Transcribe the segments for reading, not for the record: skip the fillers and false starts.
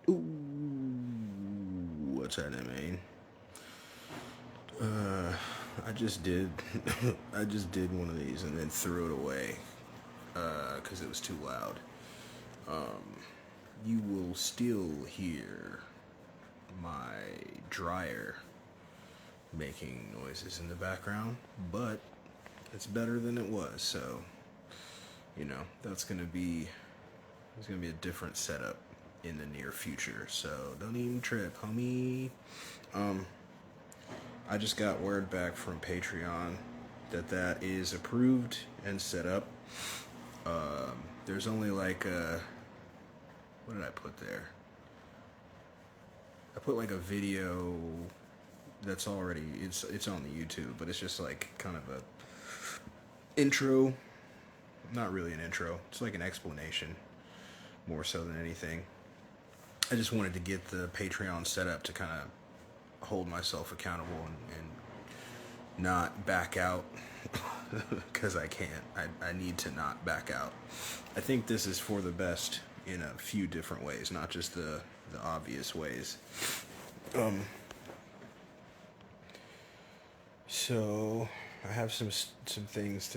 Ooh, what's happening, man? I just did, I just did one of these and then threw it away, because it was too loud. You will still hear my dryer making noises in the background, but it's better than it was. So, that's gonna be it's gonna be a different setup in the near future. So don't even trip, homie. Um, I just got word back from Patreon that is approved and set up. There's only like what did I put there? I put like a video that's already it's on the YouTube, but it's just like kind of a intro. Not really an intro. It's like an explanation more so than anything. I just wanted to get the Patreon set up to kind of hold myself accountable and not back out because I can't. I need to not back out. I think this is for the best in a few different ways, not just the obvious ways. So I have some things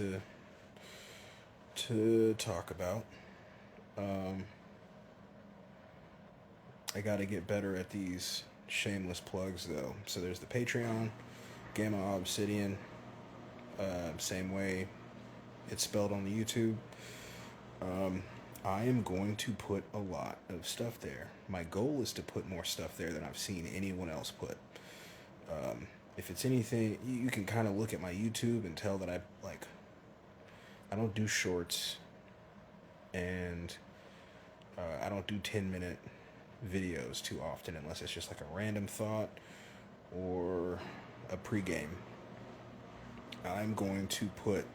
to talk about. I got to get better at these shameless plugs though. So there's the Patreon, Gamma Obsidian, same way it's spelled on the YouTube. I am going to put a lot of stuff there. My goal is to put more stuff there than I've seen anyone else put. If it's anything, you can kind of look at my YouTube and tell that I don't do shorts, and I don't do 10-minute videos too often unless it's just like a random thought or a pregame. I'm going to put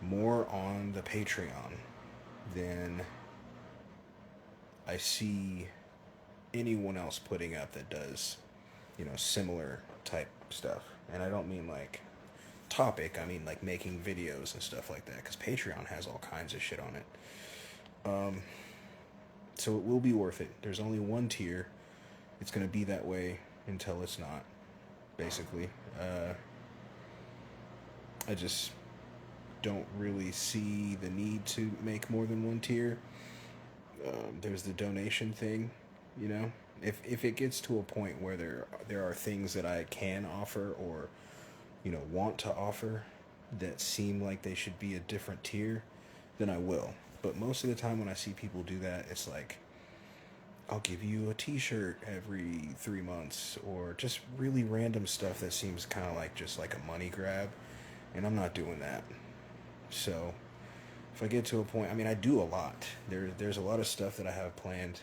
more on the Patreon than I see anyone else putting up that does, similar type stuff. And I don't mean like topic, I mean like making videos and stuff like that, because Patreon has all kinds of shit on it. So it will be worth it. There's only one tier. It's going to be that way until it's not, basically. I just don't really see the need to make more than one tier. There's the donation thing, If it gets to a point where there are things that I can offer or, want to offer that seem like they should be a different tier, then I will. But most of the time when I see people do that, it's like, I'll give you a t-shirt every 3 months, or just really random stuff that seems kind of like just like a money grab, and I'm not doing that. So if I get to a point, I do a lot. There's a lot of stuff that I have planned.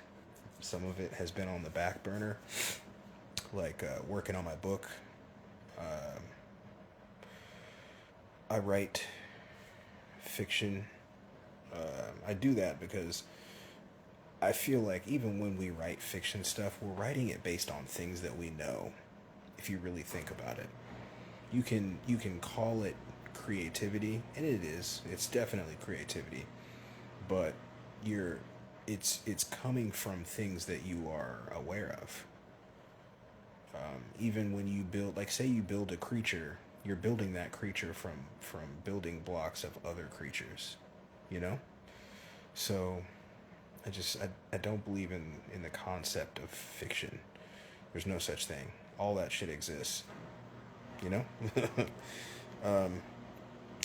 Some of it has been on the back burner, like working on my book. I write fiction. I do that because I feel like even when we write fiction stuff, we're writing it based on things that we know. If you really think about it, you can call it creativity, and it is. It's definitely creativity, but it's coming from things that you are aware of. Even when you build, like, say you build a creature, you're building that creature from building blocks of other creatures, you know. So I don't believe in the concept of fiction. There's no such thing. All that shit exists, you know.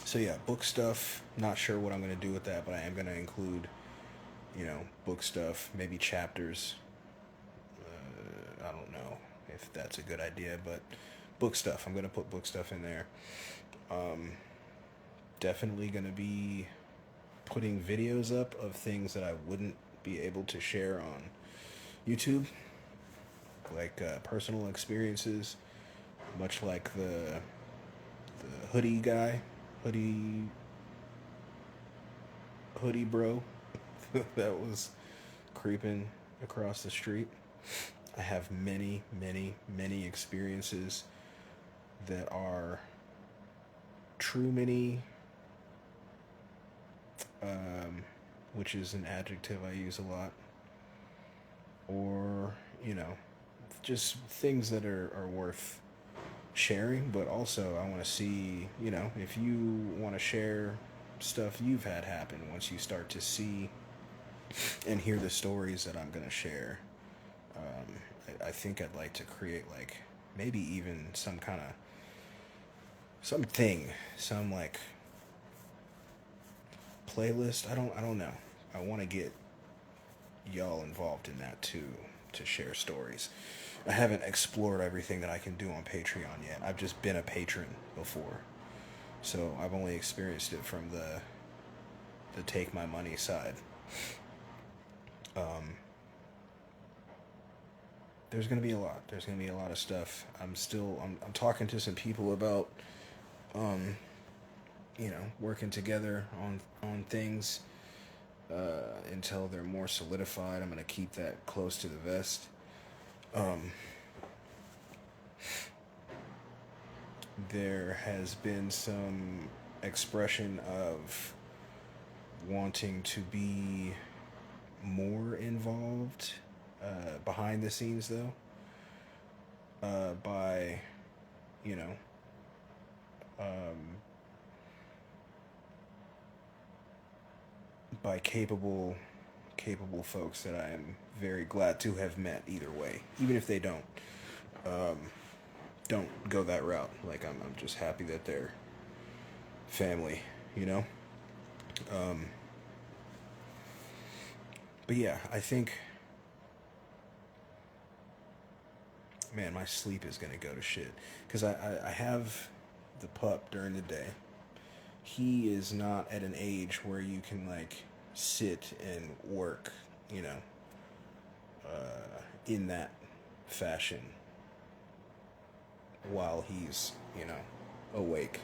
So yeah, book stuff. Not sure what I'm gonna do with that, but I am gonna include, book stuff, maybe chapters. I don't know if that's a good idea, but book stuff. I'm gonna put book stuff in there. Definitely gonna be putting videos up of things that I wouldn't be able to share on YouTube, like personal experiences, much like the hoodie guy, hoodie bro that was creeping across the street. I have many, many, many experiences that are true many, which is an adjective I use a lot, or you know, just things that are worth sharing, but also I want to see, you know, if you want to share stuff you've had happen once you start to see and hear the stories that I'm going to share. I think I'd like to create like maybe even some kind of something, some like playlist. I don't know. I want to get y'all involved in that too, to share stories. I haven't explored everything that I can do on Patreon yet. I've just been a patron before. So I've only experienced it from the take my money side. There's gonna be a lot. There's gonna be a lot of stuff. I'm talking to some people about you know, working together on things until they're more solidified. I'm gonna keep that close to the vest. There has been some expression of wanting to be more involved behind the scenes, though, by, you know, by capable folks that I am very glad to have met either way, even if they don't go that route. Like I'm just happy that they're family, you know. But yeah, I think, man, my sleep is gonna go to shit because I have the pup during the day. He is not at an age where you can like sit and work, you know, in that fashion while he's, you know, awake.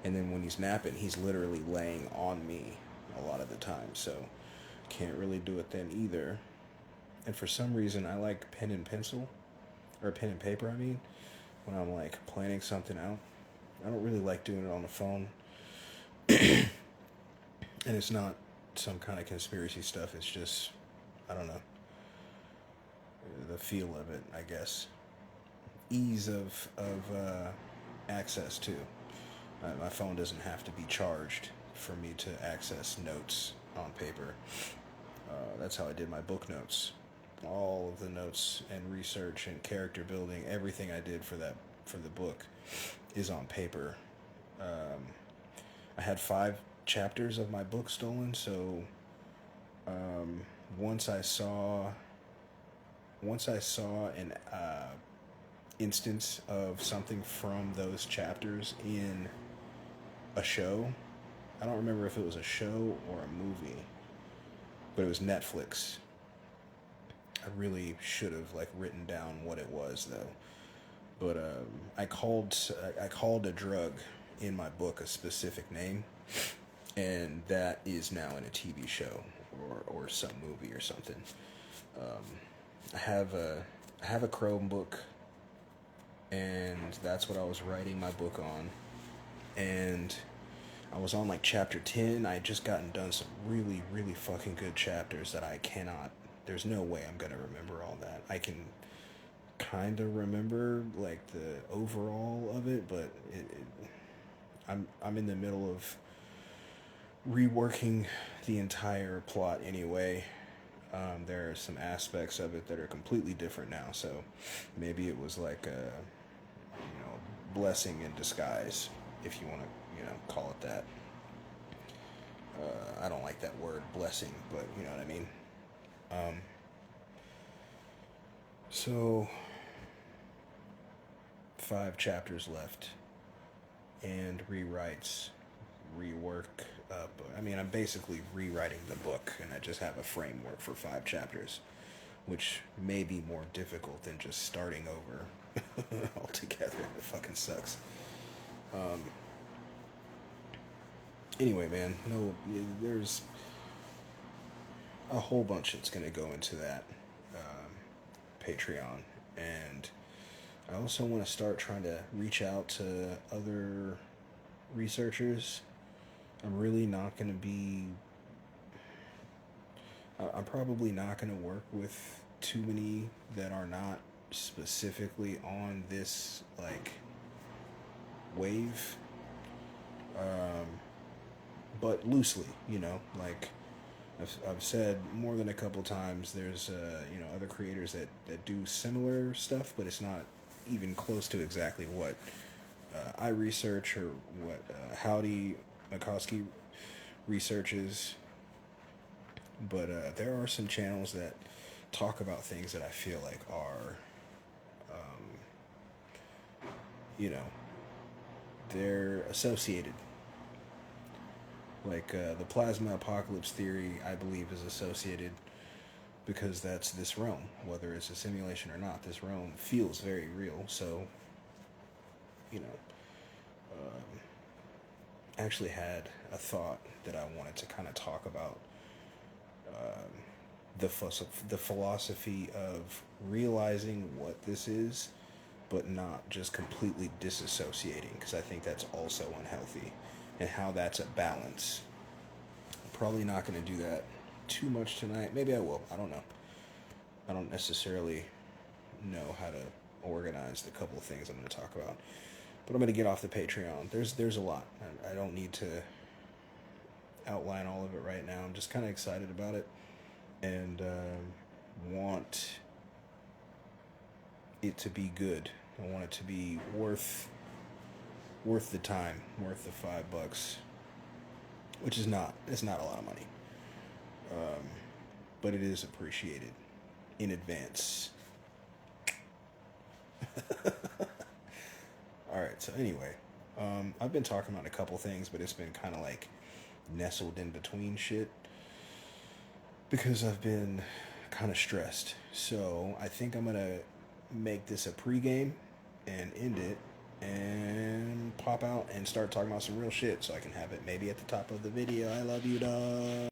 And then when he's napping, he's literally laying on me a lot of the time. So can't really do it then either. And for some reason, I like pen and pencil, or pen and paper, I mean, when I'm like planning something out. I don't really like doing it on the phone. And it's not some kind of conspiracy stuff. It's just, I don't know, the feel of it, I guess. Ease of access too. My phone doesn't have to be charged for me to access notes on paper. That's how I did my book notes. All of the notes and research and character building, everything I did for the book is on paper. I had 5 chapters of my book stolen, so once I saw an instance of something from those chapters in a show. I don't remember if it was a show or a movie, but it was Netflix. I really should have like written down what it was though. But I called a drug in my book a specific name, and that is now in a TV show or some movie or something. I have a Chromebook, and that's what I was writing my book on. And I was on like chapter 10. I had just gotten done some really, really fucking good chapters that I cannot. There's no way I'm gonna remember all that. I can kind of remember like the overall of it, but I'm in the middle of reworking the entire plot anyway. There are some aspects of it that are completely different now, so maybe it was like a, you know, blessing in disguise, if you want to, you know, call it that. I don't like that word, blessing, but you know what I mean. So 5 chapters left, and rewrites, rework up. I mean, I'm basically rewriting the book, and I just have a framework for 5 chapters, which may be more difficult than just starting over altogether. It fucking sucks. Anyway, man, no, there's a whole bunch that's gonna go into that Patreon, and I also want to start trying to reach out to other researchers. I'm really not going to be. I'm probably not going to work with too many that are not specifically on this like wave, um, but loosely, you know, like I've said more than a couple times. There's you know, other creators that do similar stuff, but it's not even close to exactly what I research or what Howdy McCoskey researches. But there are some channels that talk about things that I feel like are, you know, they're associated. Like the plasma apocalypse theory, I believe, is associated because that's this realm. Whether it's a simulation or not, this realm feels very real. So, you know, I actually had a thought that I wanted to kind of talk about the philosophy of realizing what this is, but not just completely disassociating, because I think that's also unhealthy, and how that's a balance. I'm probably not going to do that too much tonight. Maybe I will. I don't know. I don't necessarily know how to organize the couple of things I'm going to talk about, but I'm going to get off the Patreon. There's a lot. I don't need to outline all of it right now. I'm just kind of excited about it, and want it to be good. I want it to be worth the time, worth the $5, which is not. It's not a lot of money, but it is appreciated in advance. All right. So anyway, I've been talking about a couple things, but it's been kind of like nestled in between shit because I've been kind of stressed. So I think I'm gonna make this a pregame and end it and pop out and start talking about some real shit so I can have it maybe at the top of the video. I love you, dog.